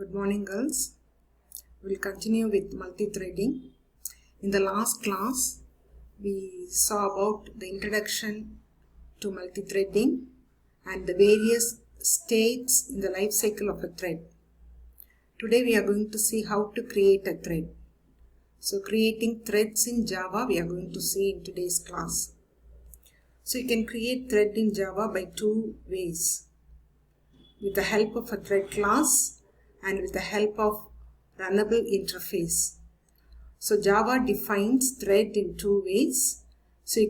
Good morning, girls. We'll continue with multi-threading. In the last class, we saw about the introduction to multi-threading and the various states in the life cycle of a thread. Today we are going to see how to create a thread. So creating threads in Java we are going to see in today's class. So you can create thread in Java by two ways. With the help of a thread class and with the help of runnable interface. So Java defines thread in two ways. So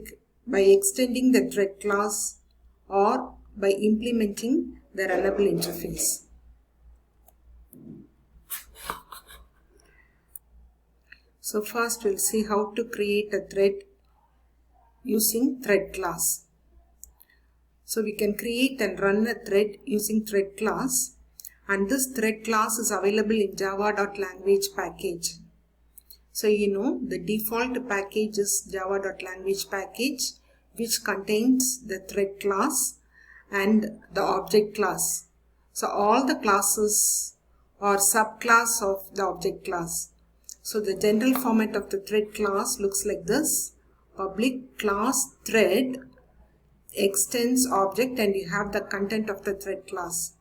by extending the thread class or by implementing the runnable interface. So first we'll see how to create a thread using thread class. So we can create and run a thread using thread class, and this thread class is available in java.language package. So you know the default package is java.language package, which contains the thread class and the object class. So all the classes are subclass of the object class. So the general format of the thread class looks like this: public class thread extends object, and you have the content of the thread class.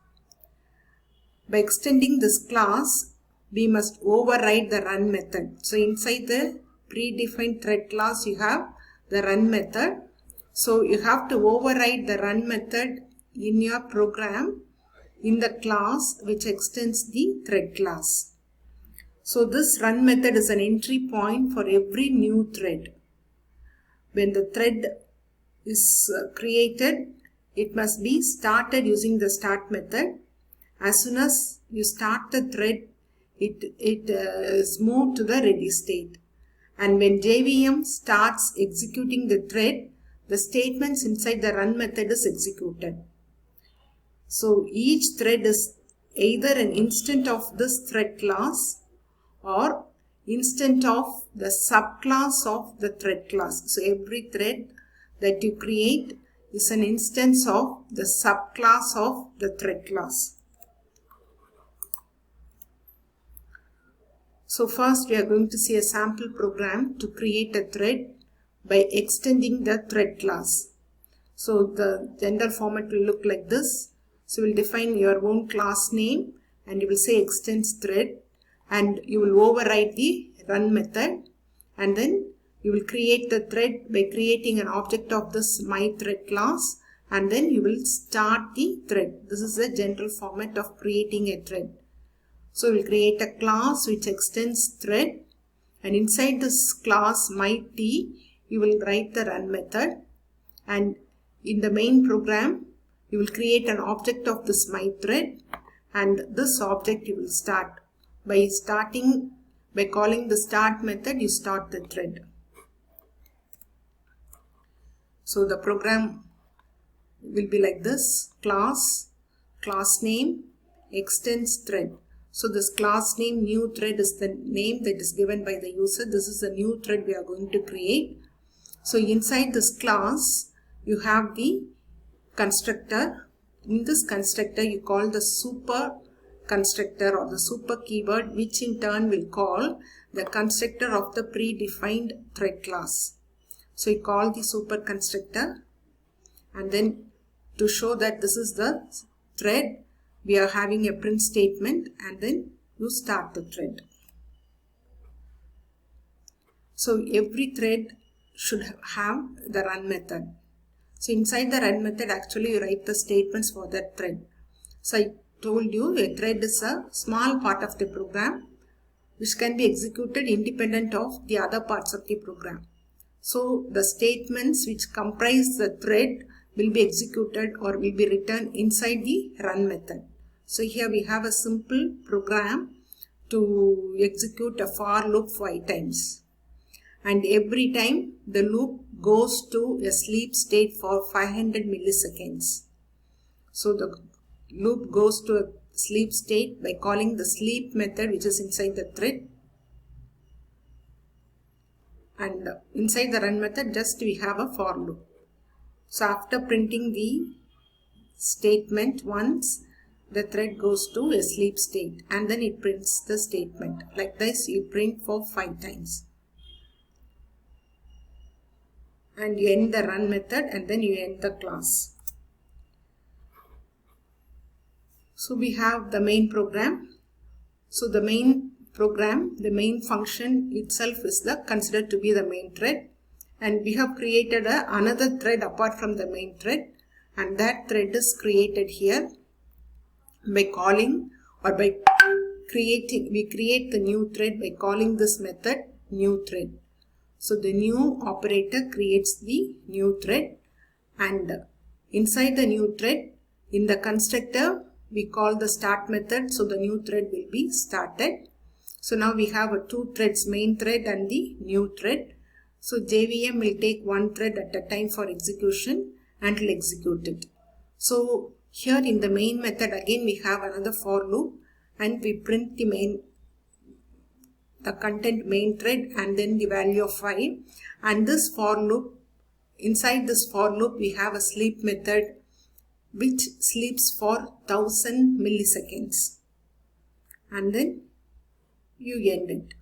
By extending this class, we must override the run method. So inside the predefined thread class, you have the run method. So you have to override the run method in your program in the class which extends the thread class. So this run method is an entry point for every new thread. When the thread is created, it must be started using the start method. As soon as you start the thread, it is moved to the ready state. And when JVM starts executing the thread, the statements inside the run method is executed. So each thread is either an instant of this thread class or instant of the subclass of the thread class. So every thread that you create is an instance of the subclass of the thread class. So first we are going to see a sample program to create a thread by extending the thread class. So the general format will look like this. So you will define your own class name and you will say extends thread, and you will override the run method, and then you will create the thread by creating an object of this myThread class, and then you will start the thread. This is the general format of creating a thread. So we will create a class which extends thread, and inside this class myT you will write the run method, and in the main program you will create an object of this myThread, and this object you will start. By calling the start method, you start the thread. So the program will be like this: class name, extends thread. So this class name new thread is the name that is given by the user. This is a new thread we are going to create. So inside this class, you have the constructor. In this constructor, you call the super constructor or the super keyword, which in turn will call the constructor of the predefined thread class. So you call the super constructor, and then to show that this is the thread, we are having a print statement, and then you start the thread. So every thread should have the run method. So inside the run method, actually you write the statements for that thread. So I told you a thread is a small part of the program which can be executed independent of the other parts of the program. So the statements which comprise the thread will be executed or will be written inside the run method. So here we have a simple program to execute a for loop 5 times. And every time the loop goes to a sleep state for 500 milliseconds. So the loop goes to a sleep state by calling the sleep method which is inside the thread. And inside the run method, just we have a for loop. So after printing the statement once, the thread goes to a sleep state and then it prints the statement. Like this, you print for 5 times. And you end the run method and then you end the class. So we have the main program. So the main program, the main function itself is considered to be the main thread. And we have created another thread apart from the main thread. And that thread is created here by calling or by creating. We create the new thread by calling this method new thread. So the new operator creates the new thread, and inside the new thread, in the constructor, we call the start method. So the new thread will be started. So now we have 2 threads, main thread and the new thread. So JVM will take 1 thread at a time for execution and will execute it. So here in the main method again we have another for loop, and we print the content main thread and then the value of 5. And this for loop, inside this for loop we have a sleep method which sleeps for 1000 milliseconds, and then you end it.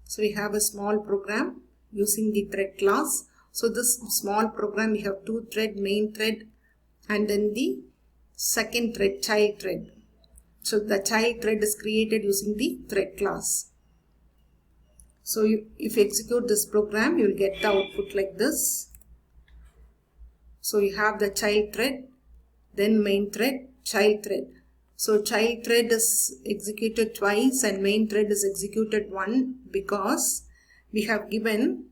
So we have a small program using the thread class. So this small program, we have 2 thread, main thread, and then the second thread, child thread. So the child thread is created using the thread class. So if you execute this program, you will get the output like this. So you have the child thread, then main thread, child thread. So child thread is executed twice and main thread is executed once because we have given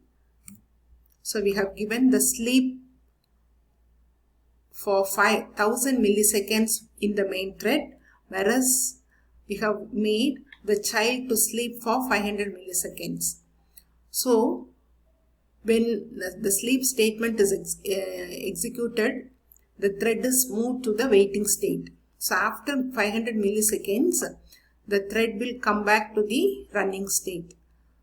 the sleep for 5000 milliseconds in the main thread, whereas we have made the child to sleep for 500 milliseconds. So when the sleep statement is executed, the thread is moved to the waiting state. So after 500 milliseconds, the thread will come back to the running state.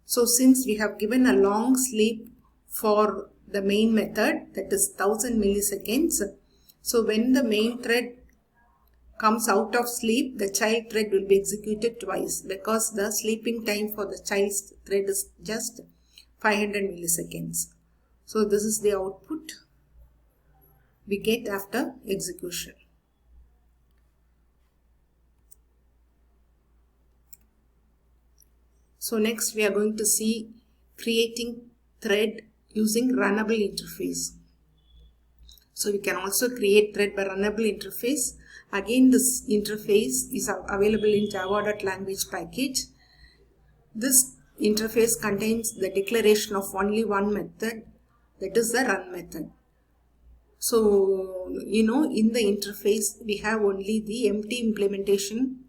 So since we have given a long sleep for the main method, that is 1000 milliseconds, so when the main thread comes out of sleep, the child thread will be executed twice because the sleeping time for the child thread is just 500 milliseconds. So this is the output we get after execution. So next we are going to see creating thread using runnable interface. So we can also create thread by runnable interface. Again, this interface is available in java.language package. This interface contains the declaration of only one method, that is the run method. So, in the interface, we have only the empty implementation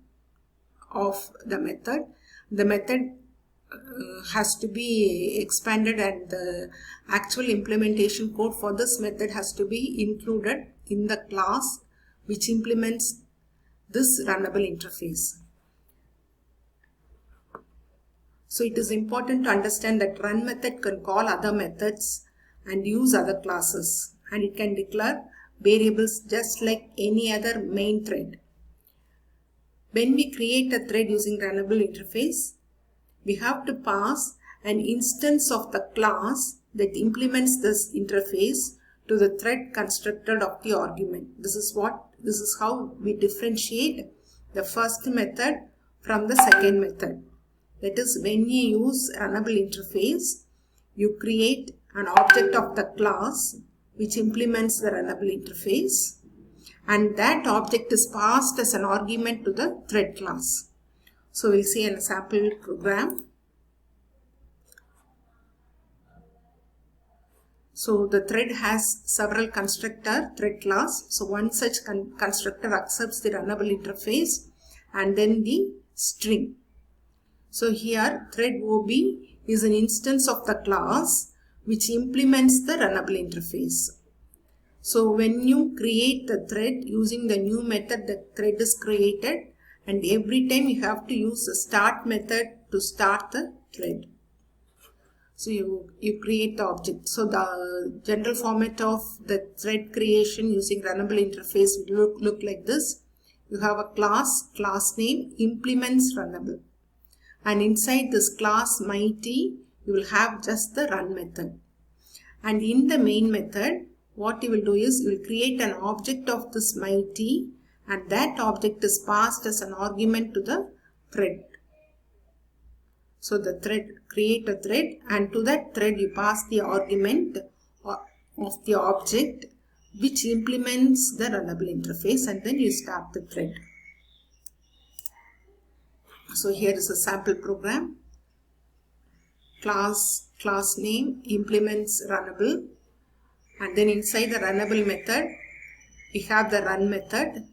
of the method. The method has to be expanded and the actual implementation code for this method has to be included in the class which implements this runnable interface. So it is important to understand that run method can call other methods and use other classes, and it can declare variables just like any other main thread. When we create a thread using runnable interface, we have to pass an instance of the class that implements this interface to the thread constructor of the argument. This is how we differentiate the first method from the second method. That is, when you use runnable interface, you create an object of the class which implements the runnable interface, and that object is passed as an argument to the thread class. So we'll see an sample program. So the thread has several constructor thread class. So one such constructor accepts the runnable interface and then the string. So here thread OB is an instance of the class which implements the runnable interface. So when you create the thread using the new method, the thread is created, and every time you have to use the start method to start the thread. So you create the object. So the general format of the thread creation using runnable interface will look like this. you have a class name implements runnable. And inside this class mighty, you will have just the run method. And in the main method, what you will do is you will create an object of this mighty, and that object is passed as an argument to the thread. So the thread, create a thread, and to that thread you pass the argument of the object which implements the runnable interface, and then you start the thread. So here is a sample program. Class name implements runnable, and then inside the runnable method we have the run method.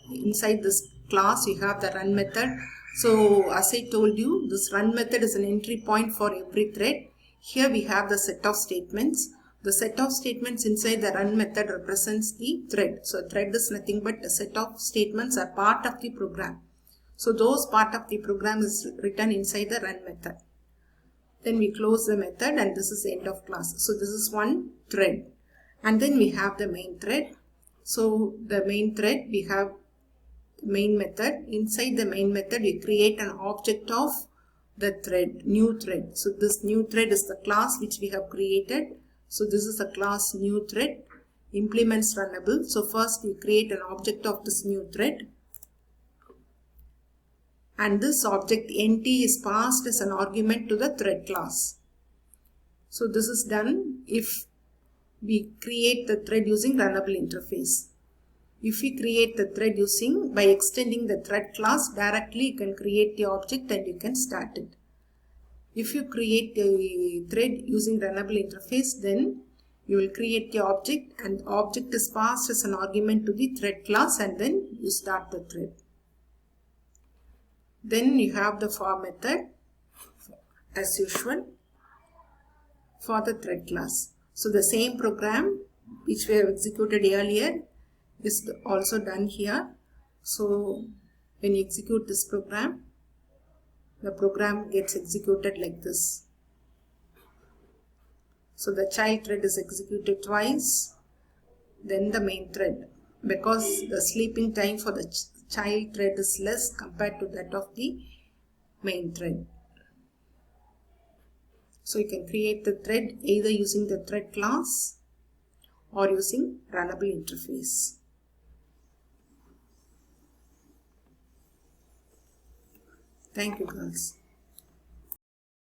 Inside this class you have the run method. So as I told you, this run method is an entry point for every thread. Here we have the set of statements. The set of statements inside the run method represents the thread. So thread is nothing but a set of statements are part of the program. So those part of the program is written inside the run method. Then we close the method, and this is the end of class. So this is one thread. And then we have the main thread. So the main thread, we have main method. Inside the main method we create an object of the thread, new thread. So this new thread is the class which we have created. So this is a class new thread, implements runnable. So first we create an object of this new thread, and this object nt is passed as an argument to the thread class. So this is done if we create the thread using runnable interface. If we create the thread by extending the thread class directly, you can create the object and you can start it. If you create a thread using runnable interface, then you will create the object, and the object is passed as an argument to the thread class, and then you start the thread. Then you have the for method as usual for the thread class. So the same program which we have executed earlier is also done here. So when you execute this program, the program gets executed like this. So the child thread is executed twice, then the main thread, because the sleeping time for the child thread is less compared to that of the main thread. So you can create the thread either using the thread class or using runnable interface. Thank you, girls.